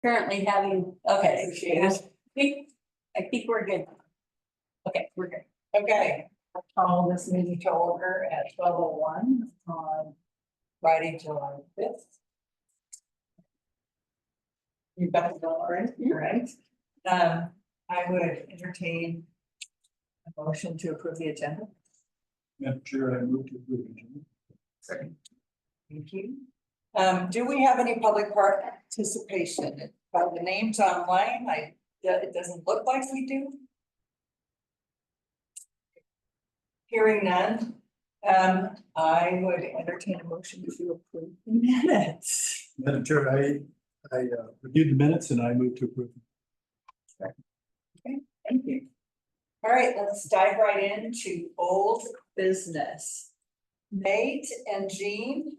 currently having, okay, appreciate it. I think we're good. Okay, we're good. Okay, I'll call this meeting to order at 12:01 on Friday, July 5th. You got the bill already, you're right. I would entertain a motion to approve the agenda. Madam Chair, I move to approve the agenda. Second. Thank you. Do we have any public participation? By the names online, it doesn't look like we do. Hearing none, I would entertain a motion to approve the minutes. Madam Chair, I reviewed the minutes and I move to approve. Thank you. All right, let's dive right into old business. Nate and Jean.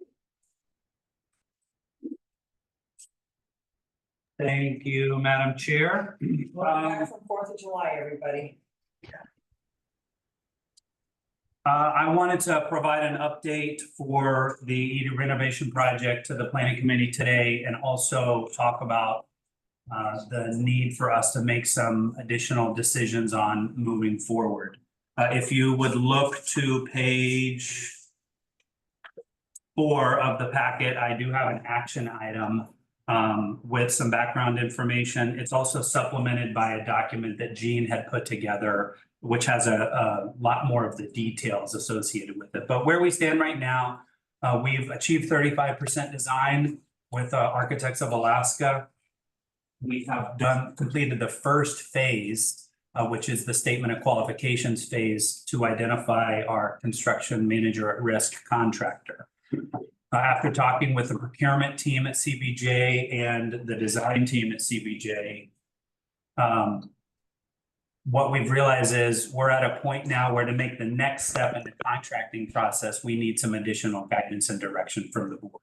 Thank you, Madam Chair. Welcome back from 4th of July, everybody. I wanted to provide an update for the renovation project to the planning committee today and also talk about the need for us to make some additional decisions on moving forward. If you would look to page 4 of the packet, I do have an action item with some background information. It's also supplemented by a document that Jean had put together, which has a lot more of the details associated with it. But where we stand right now, we've achieved 35% design with Architects of Alaska. We have completed the first phase, which is the statement of qualifications phase, to identify our construction manager at risk contractor. After talking with the procurement team at CBJ and the design team at CBJ, what we've realized is we're at a point now where to make the next step in the contracting process, we need some additional guidance and direction from the board.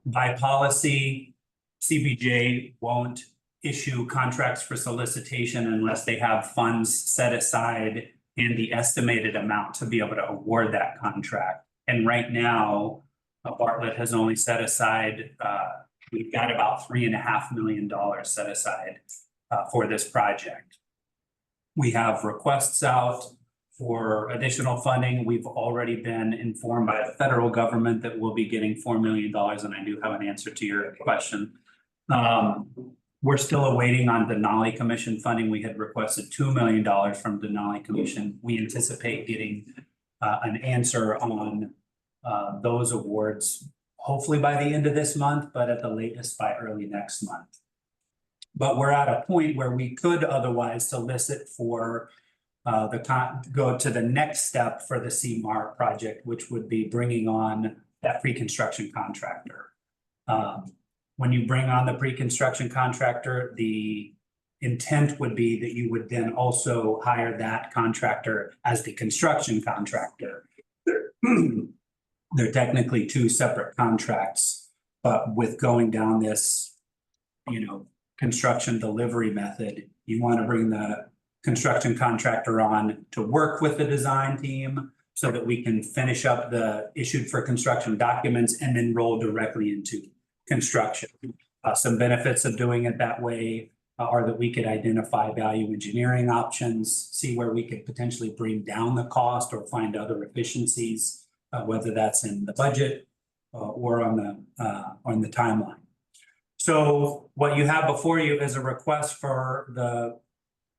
By policy, CBJ won't issue contracts for solicitation unless they have funds set aside in the estimated amount to be able to award that contract. And right now, Bartlett has only set aside, we've got about $3.5 million set aside for this project. We have requests out for additional funding. We've already been informed by the federal government that we'll be getting $4 million, and I do have an answer to your question. We're still awaiting on Denali Commission funding. We had requested $2 million from Denali Commission. We anticipate getting an answer on those awards, hopefully by the end of this month, but at the latest by early next month. But we're at a point where we could otherwise solicit for go to the next step for the CMAR project, which would be bringing on that pre-construction contractor. When you bring on the pre-construction contractor, the intent would be that you would then also hire that contractor as the construction contractor. They're technically two separate contracts, but with going down this, construction delivery method, you want to bring the construction contractor on to work with the design team so that we can finish up the issued for construction documents and then roll directly into construction. Some benefits of doing it that way are that we could identify value engineering options, see where we could potentially bring down the cost or find other efficiencies, whether that's in the budget or on the timeline. So what you have before you is a request for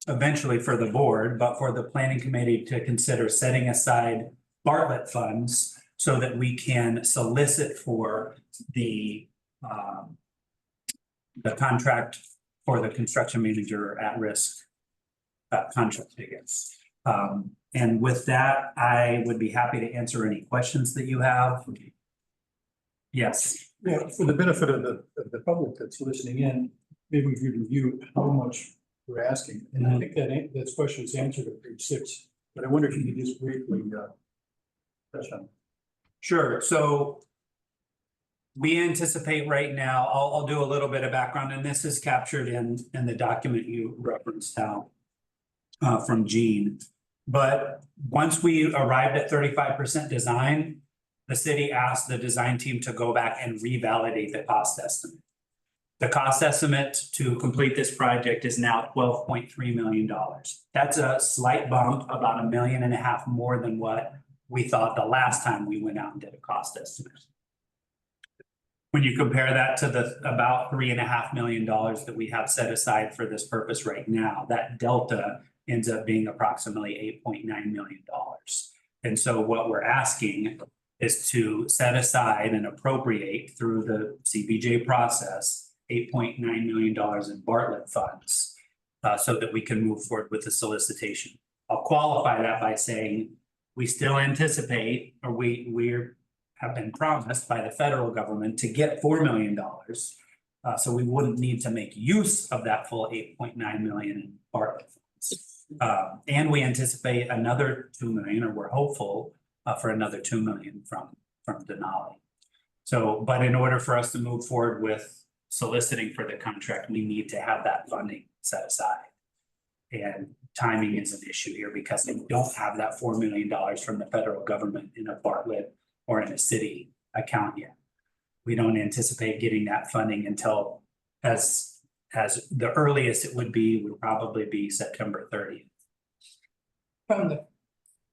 eventually for the board, but for the planning committee to consider setting aside Bartlett funds so that we can solicit for the contract for the construction manager at risk contract, I guess. And with that, I would be happy to answer any questions that you have. Yes. Yeah, for the benefit of the public that's listening in, maybe we could review how much we're asking. And I think that question is answered at page 6, but I wonder if you could just briefly touch on it. Sure. So we anticipate right now, I'll do a little bit of background, and this is captured in the document you referenced now from Jean. But once we arrived at 35% design, the city asked the design team to go back and revalidate the cost estimate. The cost estimate to complete this project is now $12.3 million. That's a slight bump, about $1.5 million more than what we thought the last time we went out and did a cost estimate. When you compare that to the about $3.5 million that we have set aside for this purpose right now, that delta ends up being approximately $8.9 million. And so what we're asking is to set aside and appropriate through the CBJ process $8.9 million in Bartlett funds, so that we can move forward with the solicitation. I'll qualify that by saying we still anticipate, or we have been promised by the federal government to get $4 million. So we wouldn't need to make use of that full $8.9 million in Bartlett funds. And we anticipate another $2 million, or we're hopeful for another $2 million from Denali. So, but in order for us to move forward with soliciting for the contract, we need to have that funding set aside. And timing is an issue here because we don't have that $4 million from the federal government in a Bartlett or in a city account yet. We don't anticipate getting that funding until as the earliest it would probably be September 30th.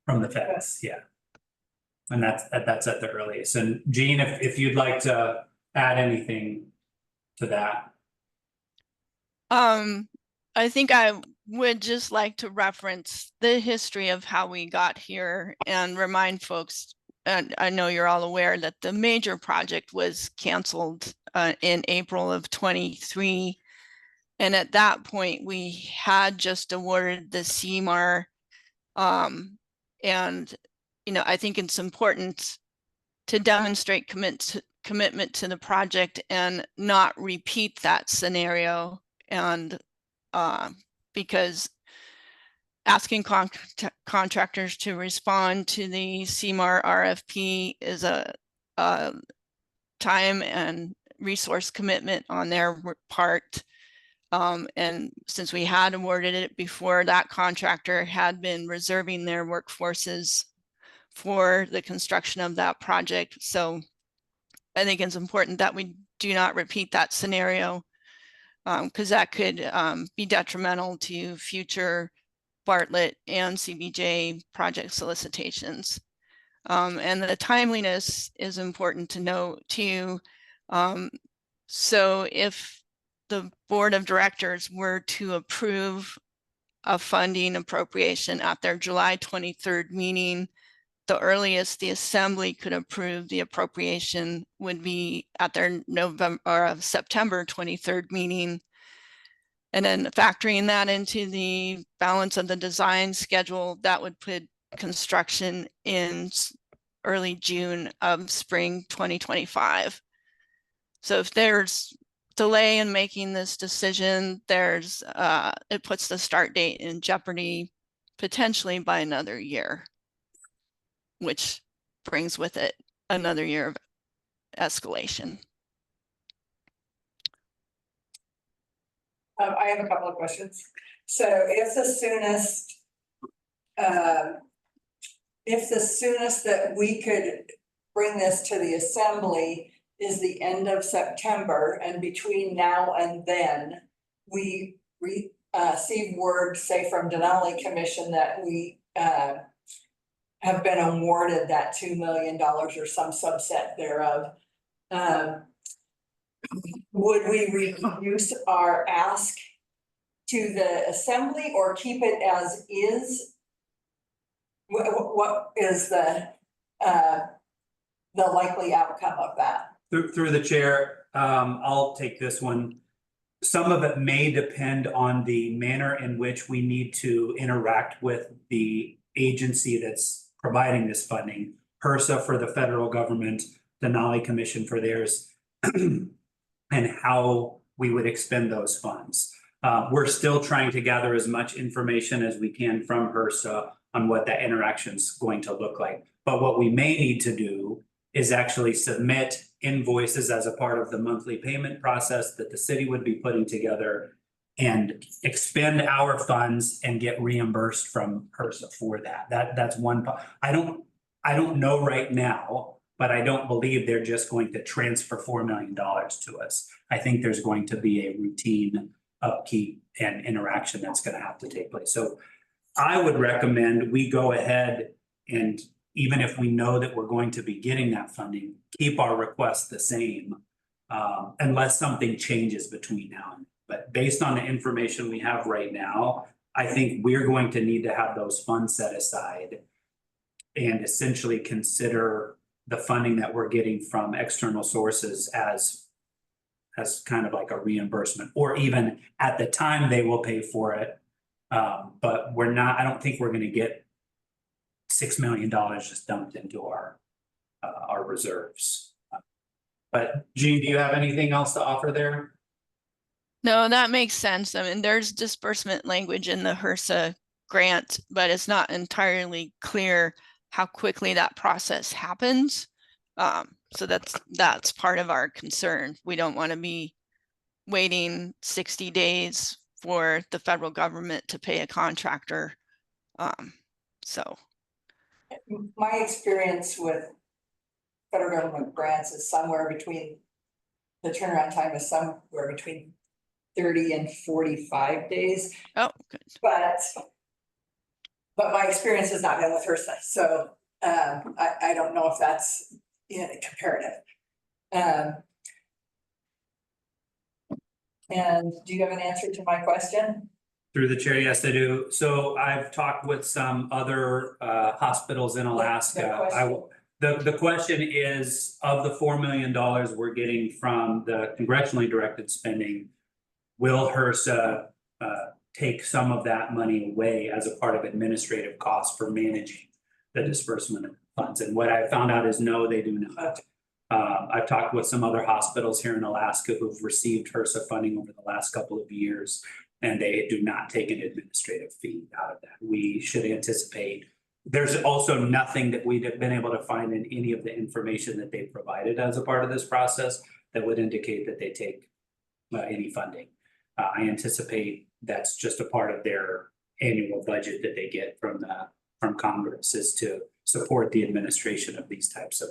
From the feds, yeah. And that's at the earliest. And Jean, if you'd like to add anything to that. I think I would just like to reference the history of how we got here and remind folks, and I know you're all aware that the major project was canceled in April of 23. And at that point, we had just awarded the CMAR. And, you know, I think it's important to demonstrate commitment to the project and not repeat that scenario. And because asking contractors to respond to the CMAR RFP is a time and resource commitment on their part. And since we had awarded it before, that contractor had been reserving their workforces for the construction of that project. So I think it's important that we do not repeat that scenario, because that could be detrimental to future Bartlett and CBJ project solicitations. And the timeliness is important to note too. So if the board of directors were to approve a funding appropriation at their July 23rd meeting, the earliest the assembly could approve the appropriation would be at their November or September 23rd meeting. And then factoring that into the balance of the design schedule, that would put construction in early June of spring 2025. So if there's delay in making this decision, there's it puts the start date in jeopardy potentially by another year, which brings with it another year of escalation. I have a couple of questions. So if the soonest that we could bring this to the assembly is the end of September, and between now and then, we receive word, say from Denali Commission, that we have been awarded that $2 million or some subset thereof. Would we reduce our ask to the assembly or keep it as is? What is the likely outcome of that? Through the chair, I'll take this one. Some of it may depend on the manner in which we need to interact with the agency that's providing this funding. HRSA for the federal government, Denali Commission for theirs, and how we would expend those funds. We're still trying to gather as much information as we can from HRSA on what that interaction is going to look like. But what we may need to do is actually submit invoices as a part of the monthly payment process that the city would be putting together and expend our funds and get reimbursed from HRSA for that. That's one. I don't know right now, but I don't believe they're just going to transfer $4 million to us. I think there's going to be a routine upkeep and interaction that's gonna have to take place. So I would recommend we go ahead and even if we know that we're going to be getting that funding, keep our request the same. Unless something changes between now and then. But based on the information we have right now, I think we're going to need to have those funds set aside. And essentially consider the funding that we're getting from external sources as kind of like a reimbursement, or even at the time they will pay for it. But I don't think we're gonna get $6 million just dumped into our reserves. But Jean, do you have anything else to offer there? No, that makes sense. I mean, there's disbursement language in the HRSA grant, but it's not entirely clear how quickly that process happens. So that's part of our concern. We don't want to be waiting 60 days for the federal government to pay a contractor. So My experience with federal government grants is somewhere between, the turnaround time is somewhere between 30 and 45 days, oh, good. but my experience has not been with HRSA, so I don't know if that's comparative. And do you have an answer to my question? Through the chair, yes, I do. So I've talked with some other hospitals in Alaska. The question is, of the $4 million we're getting from the congressionally directed spending, will HRSA take some of that money away as a part of administrative costs for managing the disbursement of funds? And what I found out is no, they do not. I've talked with some other hospitals here in Alaska who've received HRSA funding over the last couple of years, and they do not take an administrative fee out of that. We should anticipate. There's also nothing that we've been able to find in any of the information that they provided as a part of this process that would indicate that they take any funding. I anticipate that's just a part of their annual budget that they get from Congress, is to support the administration of these types of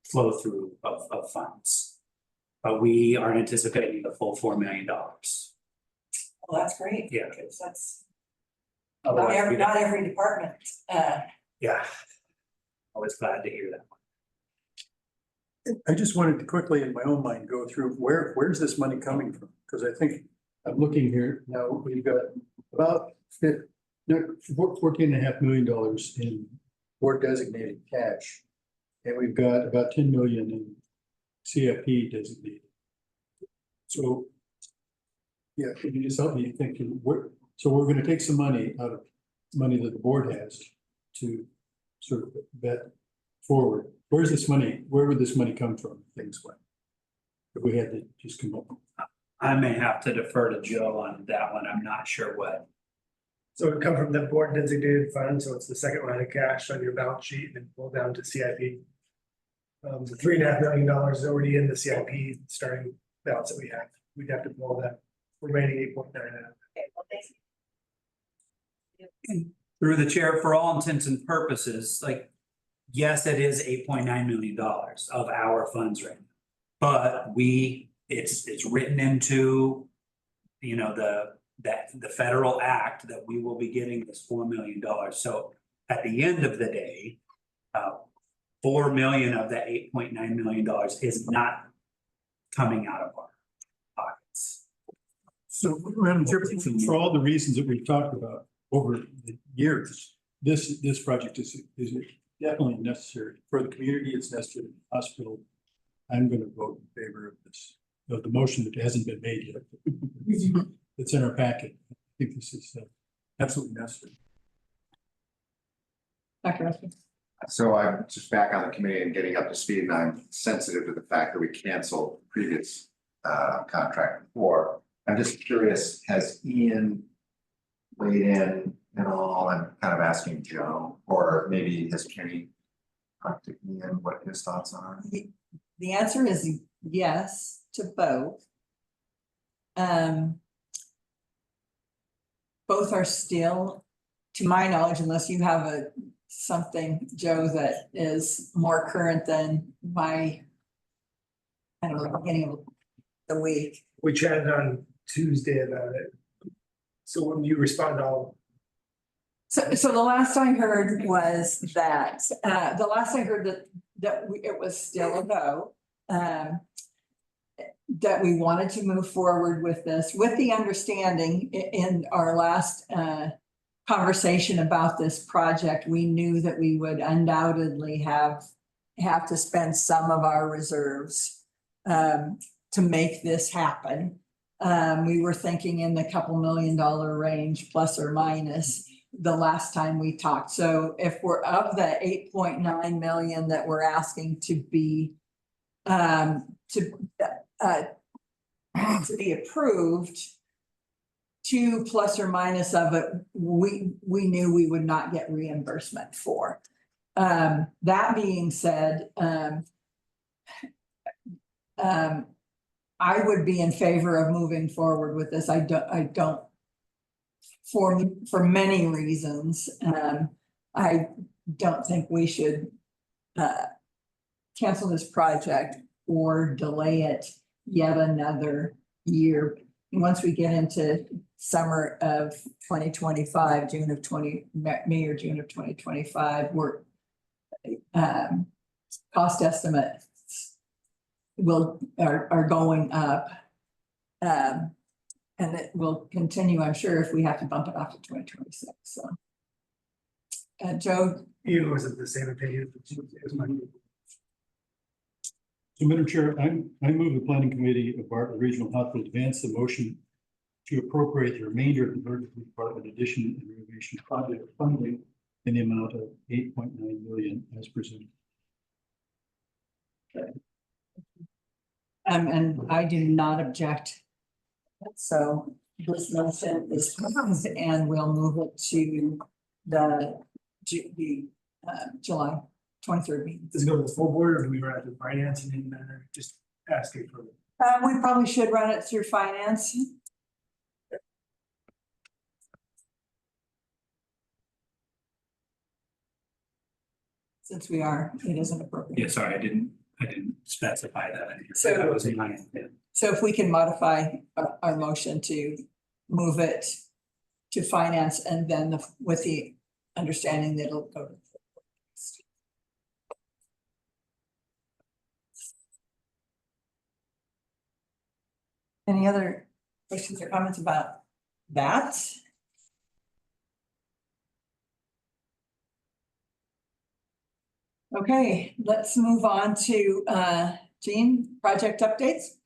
flow through of funds. But we are anticipating the full $4 million. Well, that's great. Yeah. Because that's Otherwise, not every department. yeah. Always glad to hear that. I just wanted to quickly, in my own mind, go through where's this money coming from? Because I think I'm looking here now, we've got about $14.5 million in board designated cash. And we've got about 10 million in CFP designated. So, yeah, can you just help me thinking, so we're gonna take some money out of money that the board has to sort of bet forward. Where's this money? Where would this money come from? Things like, if we had to just come up. I may have to defer to Joe on that one. I'm not sure what. So it would come from the board designated fund, so it's the second line of cash on your balance sheet and then pull down to CIP. The $3.5 million is already in the CIP starting balance that we have. We'd have to pull that remaining 8.9 out. Okay, well, thanks. Through the chair, for all intents and purposes, like, yes, it is $8.9 million of our funds right now. But it's written into, the federal act that we will be getting this $4 million. So at the end of the day, 4 million of that $8.9 million is not coming out of our pockets. So, Madam Chair, for all the reasons that we've talked about over the years, this project is definitely necessary for the community. It's necessary for the hospital. I'm going to vote in favor of this, of the motion that hasn't been made yet. It's in our packet. I think this is absolutely necessary. Dr. Russell? So I'm just back on the committee and getting up to speed, and I'm sensitive to the fact that we canceled the previous contract before. I'm just curious, has Ian weighed in at all? I'm kind of asking Joe, or maybe has Kenny talked to Ian what his thoughts are? The answer is yes to both. Both are still, to my knowledge, unless you have a something, Joe, that is more current than my, I don't know, beginning of the week. We chatted on Tuesday about it. So when you respond, I'll, So the last I heard was that, it was still a go. That we wanted to move forward with this, with the understanding in our last, conversation about this project, we knew that we would undoubtedly have to spend some of our reserves, to make this happen. We were thinking in the couple $1 million range, plus or minus, the last time we talked. So if we're of the 8.9 million that we're asking to be approved, 2 plus or minus of it, we knew we would not get reimbursement for. That being said, I would be in favor of moving forward with this. I don't, for many reasons, I don't think we should cancel this project or delay it yet another year. Once we get into summer of 2025, May or June of 2025, we're cost estimates are going up. And it will continue, I'm sure, if we have to bump it off to 2026, so. Joe, you was of the same opinion as my. So, Madam Chair, I move the planning committee of Bartlett Regional Health to advance the motion to appropriate the remainder of the Burnaby Department addition and renovation project funding in the amount of 8.9 million as presented. and I do not object. So this motion is passed and we'll move it to the July 23rd meeting. Does it go to the full board or do we run it through finance and then just asking for it? We probably should run it through finance. Since it isn't appropriate. Yeah, sorry, I didn't specify that. So- That was in my intent. So if we can modify our motion to move it to finance and then with the understanding that it'll go. Any other questions or comments about that? Okay, let's move on to Jean, project updates.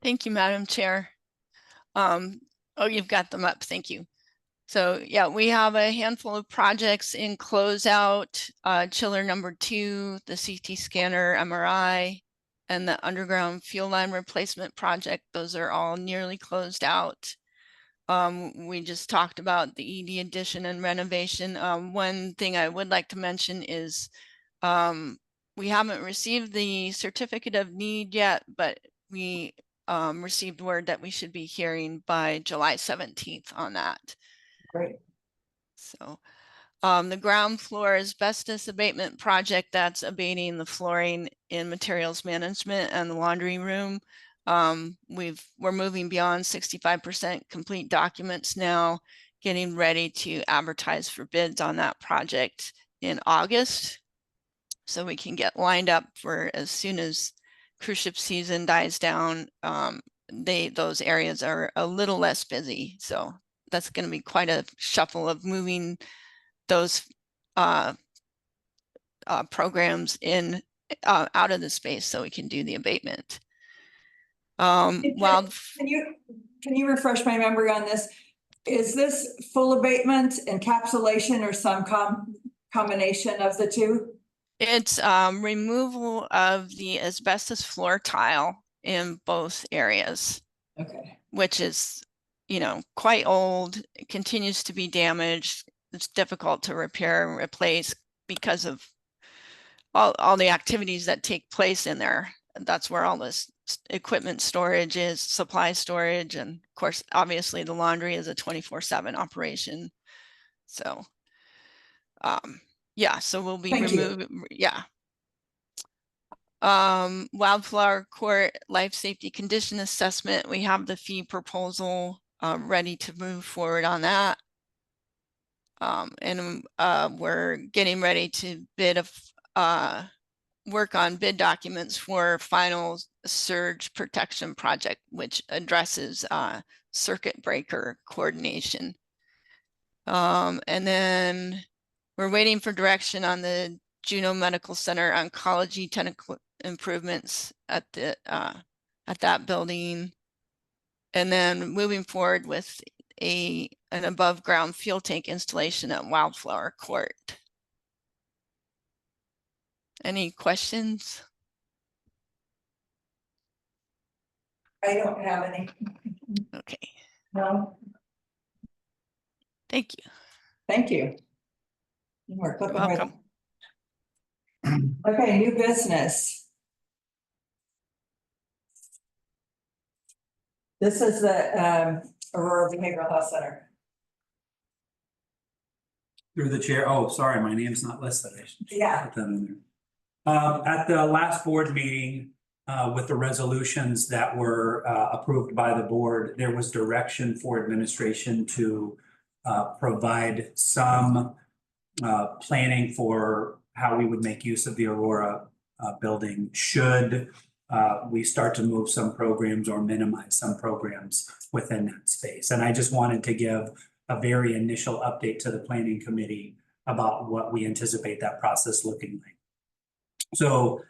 Thank you, Madam Chair. Oh, you've got them up. Thank you. So yeah, we have a handful of projects in closeout, chiller number 2, the CT scanner, MRI, and the underground fuel line replacement project. Those are all nearly closed out. We just talked about the ED addition and renovation. One thing I would like to mention is we haven't received the certificate of need yet, but we received word that we should be hearing by July 17th on that. Great. So the ground floor asbestos abatement project, that's abating the flooring in materials management and the laundry room. We're moving beyond 65% complete documents now, getting ready to advertise for bids on that project in August. So we can get lined up for as soon as cruise ship season dies down. Those areas are a little less busy. So that's going to be quite a shuffle of moving those programs in out of the space so we can do the abatement. Can you refresh my memory on this? Is this full abatement, encapsulation, or some combination of the two? It's removal of the asbestos floor tile in both areas. Okay. Which is, quite old, it continues to be damaged. It's difficult to repair and replace because of all the activities that take place in there. That's where all this equipment storage is, supply storage, and of course, obviously the laundry is a 24/7 operation. So Yeah, so we'll be Thank you. removing, yeah. Wildflower Court Life Safety Condition Assessment, we have the fee proposal ready to move forward on that. We're getting ready to work on bid documents for final surge protection project, which addresses circuit breaker coordination. And then we're waiting for direction on the Juneau Medical Center oncology technical improvements at that building. And then moving forward with an above ground fuel tank installation at Wildflower Court. Any questions? I don't have any. Okay, No, thank you. thank you. We're You're clicking right welcome. on. Okay, new business. This is the Aurora Behavioral Health Center. Through the chair, oh, sorry, my name's not listed. I should Yeah. put that in there. At the last board meeting, with the resolutions that were approved by the board, there was direction for administration to provide some planning for how we would make use of the Aurora building should we start to move some programs or minimize some programs within that space. And I just wanted to give a very initial update to the planning committee about what we anticipate that process looking like. So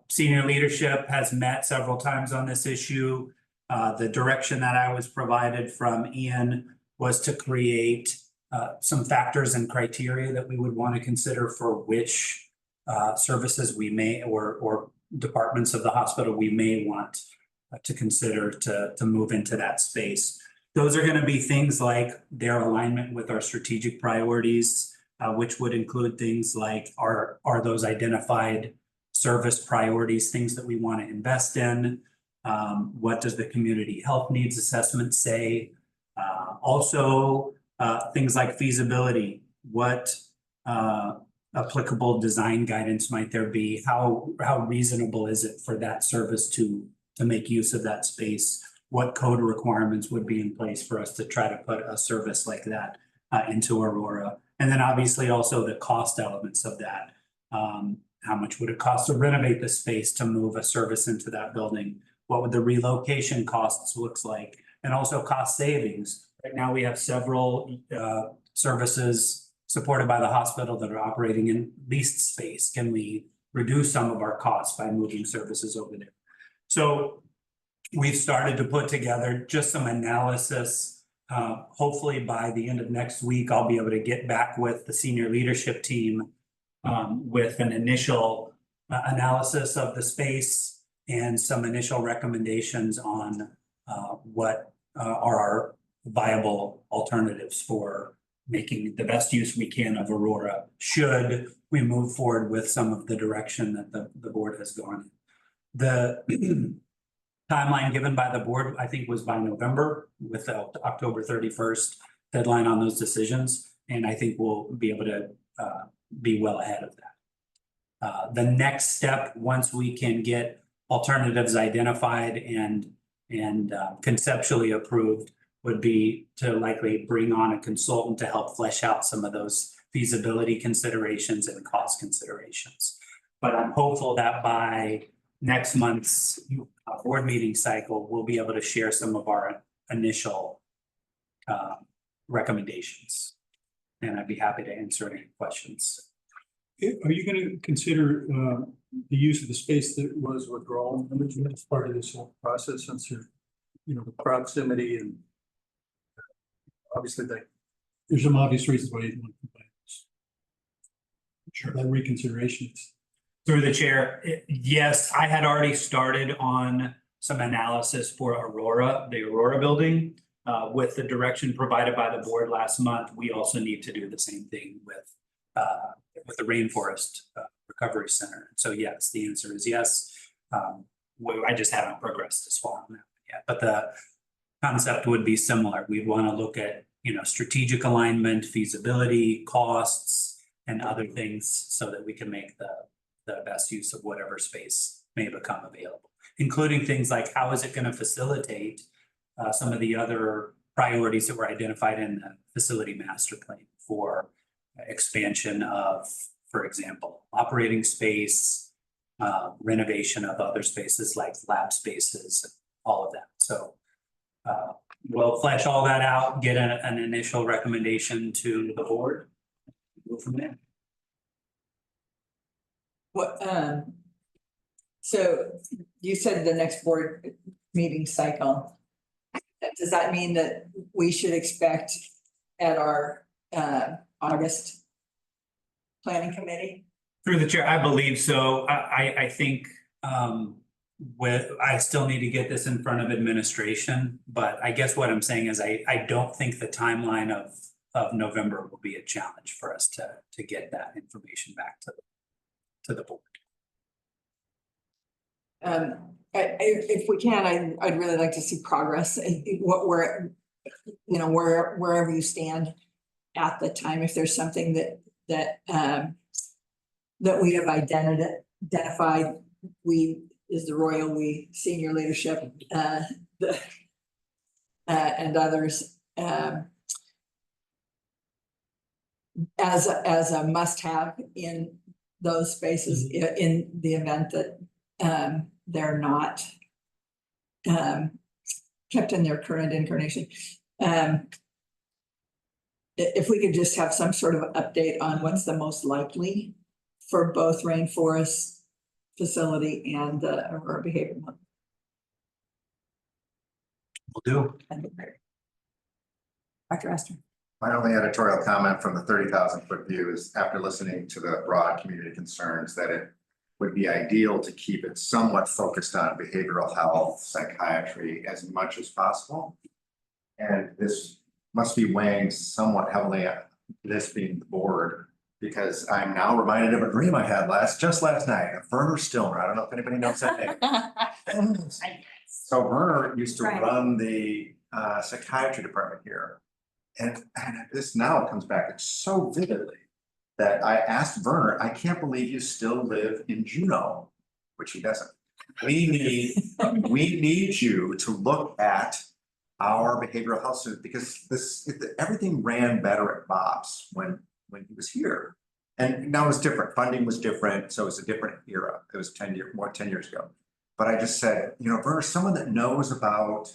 senior leadership has met several times on this issue. The direction that I was provided from Ian was to create some factors and criteria that we would want to consider for which services we may or departments of the hospital we may want to consider to move into that space. Those are going to be things like their alignment with our strategic priorities, which would include things like are those identified service priorities, things that we want to invest in? What does the community health needs assessment say? Also, things like feasibility. What applicable design guidance might there be? How reasonable is it for that service to make use of that space? What code requirements would be in place for us to try to put a service like that into Aurora? And then obviously also the cost elements of that. How much would it cost to renovate the space to move a service into that building? What would the relocation costs look like? And also cost savings. Right now we have several services supported by the hospital that are operating in leased space. Can we reduce some of our costs by moving services over there? So we've started to put together just some analysis. Hopefully by the end of next week, I'll be able to get back with the senior leadership team with an initial analysis of the space and some initial recommendations on what are our viable alternatives for making the best use we can of Aurora should we move forward with some of the direction that the board has gone. The timeline given by the board, I think, was by November with the October 31st deadline on those decisions. And I think we'll be able to be well ahead of that. The next step, once we can get alternatives identified and conceptually approved, would be to likely bring on a consultant to help flesh out some of those feasibility considerations and cost considerations. But I'm hopeful that by next month's board meeting cycle, we'll be able to share some of our initial recommendations. And I'd be happy to answer any questions. Are you going to consider the use of the space that was withdrawn as part of this whole process, since the proximity and obviously there's some obvious reasons why you don't want to combine this. Sure. That reconsideration. Through the chair, yes, I had already started on some analysis for the Aurora building. With the direction provided by the board last month, we also need to do the same thing with the Rainforest Recovery Center. So yes, the answer is yes. I just haven't progressed as far on that yet, but the concept would be similar. We'd want to look at strategic alignment, feasibility, costs, and other things so that we can make the best use of whatever space may become available, including things like how is it going to facilitate some of the other priorities that were identified in the facility master plan for expansion of, for example, operating space, renovation of other spaces like lab spaces, all of that. So we'll flesh all that out, get an initial recommendation to the board. Go from there. What, so you said the next board meeting cycle. Does that mean that we should expect at our August planning committee? Through the chair, I believe so. I think I still need to get this in front of administration, but I guess what I'm saying is I don't think the timeline of November will be a challenge for us to get that information back to the board. If we can, I'd really like to see progress in what we're, you know, wherever you stand at the time, if there's something that we have identified, we is the royal we senior leadership, and others, as a must-have in those spaces, in the event that they're not kept in their current incarnation. If we could just have some sort of update on what's the most likely for both rainforest facility and the Aurora Behavioral Health. Will do. Dr. Astor. My only editorial comment from the 30,000-foot view is, after listening to the broad community concerns, that it would be ideal to keep it somewhat focused on behavioral health, psychiatry as much as possible. And this must be weighing somewhat heavily on this being the board, because I'm now reminded of a dream I had just last night, of Werner Stillmer. I don't know if anybody knows that name. So Werner used to run the psychiatry department here. And this now comes back so vividly that I asked Werner, I can't believe you still live in Juneau, which he doesn't. We need you to look at our behavioral health students, because everything ran better at Bob's when he was here. And now it's different. Funding was different. So it's a different era. It was 10 years ago. But I just said, you know, Werner, someone that knows about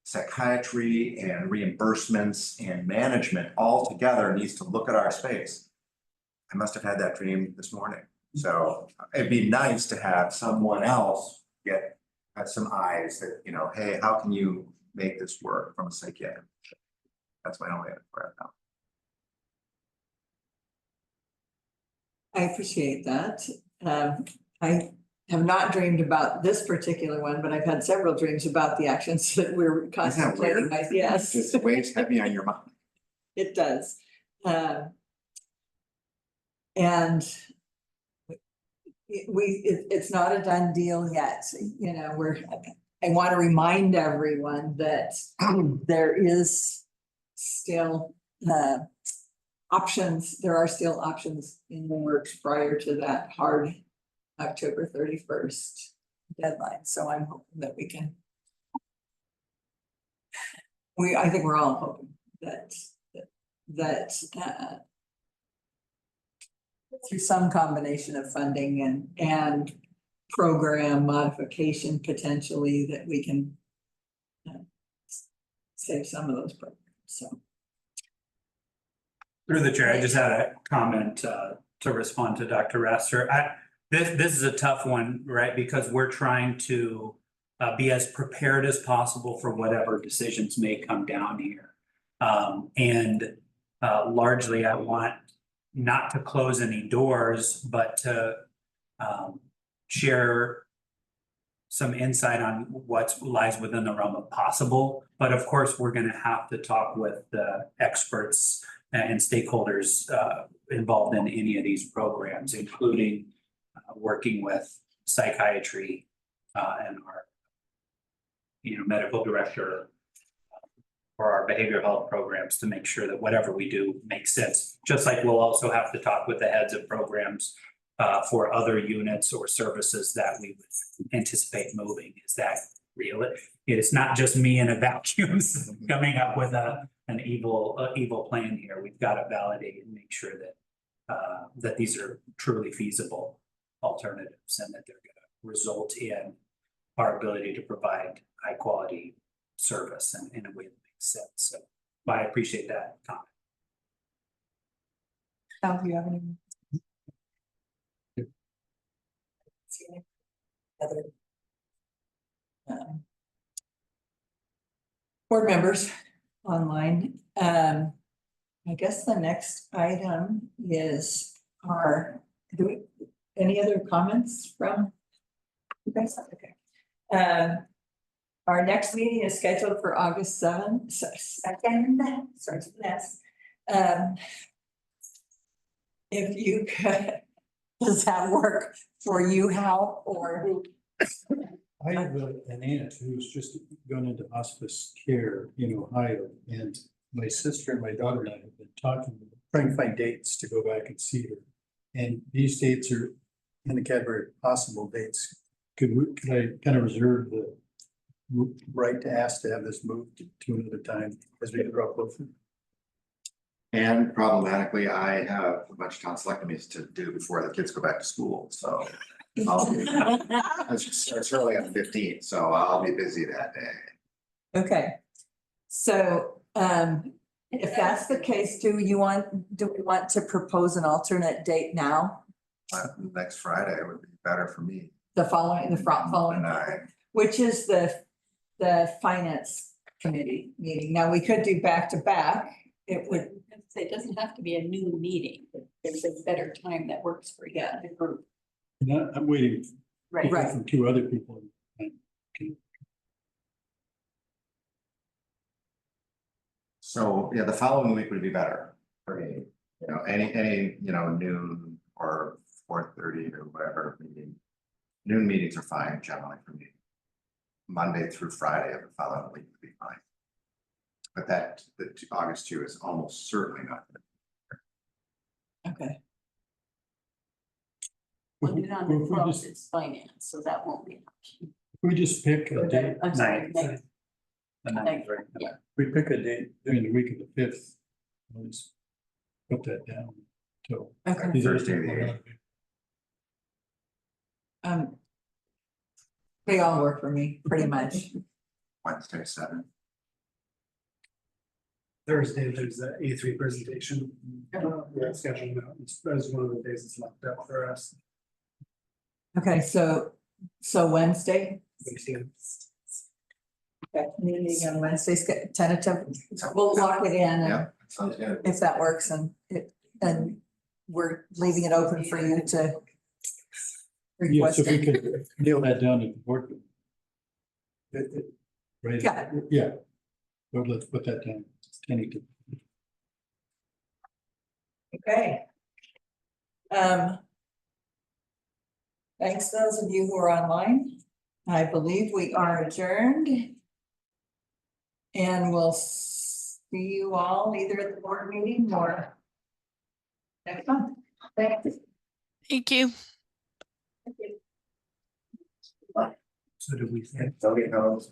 psychiatry and reimbursements and management all together needs to look at our space. I must have had that dream this morning. So it'd be nice to have someone else get some eyes that, you know, hey, how can you make this work from a psychiatric? That's my only right now. I appreciate that. I have not dreamed about this particular one, but I've had several dreams about the actions that we're contemplating. Yes. It just weighs heavy on your mind. It does. And it's not a done deal yet. You know, I want to remind everyone that there is still options. There are still options in the works prior to that hard October 31st deadline. So I'm hoping that we can. I think we're all hoping that through some combination of funding and program modification potentially, that we can save some of those programs. So. Through the chair, I just had a comment to respond to Dr. Rasser. This is a tough one, right? Because we're trying to be as prepared as possible for whatever decisions may come down here. And largely, I want not to close any doors, but to share some insight on what lies within the realm of possible. But of course, we're going to have to talk with the experts and stakeholders involved in any of these programs, including working with psychiatry and our, medical director for our behavioral health programs to make sure that whatever we do makes sense. Just like we'll also have to talk with the heads of programs for other units or services that we would anticipate moving. Is that real? It's not just me in a vacuum coming up with an evil plan here. We've got to validate and make sure that these are truly feasible alternatives and that they're going to result in our ability to provide high quality service and in a way that makes sense. So I appreciate that comment. Al, do you have any? Other board members online. I guess the next item is any other comments from you guys? Okay. Our next meeting is scheduled for August 2nd, starts with S. If you could, does that work for you, Hal, or who? I have an aunt who's just gone into hospice care in Ohio, and my sister and my daughter and I have been talking, trying to find dates to go back and see her. And these dates are in the category of possible dates. Could I kind of reserve the right to ask to have this moved to another time as we draw closer? And problematically, I have a bunch of tonsillectomies to do before the kids go back to school, so. It's early on the 15th, so I'll be busy that day. Okay, so if that's the case, do we want to propose an alternate date now? Next Friday would be better for me. The following, And I, which is the finance committee meeting. Now, we could do back to back. It would, It doesn't have to be a new meeting, but there's a better time that works for you and the group. And I'm waiting Right. from two other people. so, yeah, the following week would be better for me. Any noon or 4:30 or whatever meeting. Noon meetings are fine generally for me. Monday through Friday of the following week would be fine. But the August 2 is almost certainly not. okay, Well, then on the If we 12th, just- it's finance, so that won't be an option. if we just pick a date, I'm sorry, Ninth. next, The ninth, right? yeah. we pick a date during the week of the 5th. Let's put that down. So. okay. these are Thursday, the They all work for me, pretty much. Wednesday 7. Thursday, there's the A3 presentation. We're scheduling that. That is one of the days that's locked up for us. Okay, so Wednesday, Wednesday. okay, meeting on Wednesday's tentative, we'll lock it in and Yeah, sounds good. if that works and we're leaving it open for you to Yes, request if we it. could nail that down at the board. Right, Yeah. yeah. Well, let's put that down, tentative. Okay. Thanks to those of you who are online. I believe we are adjourned. And we'll see you all either at the board meeting or next month. Thanks. Thank you. So do we think? Don't get those.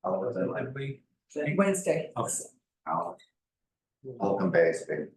Did we? Wednesday. Okay. Holcomb Bay is big.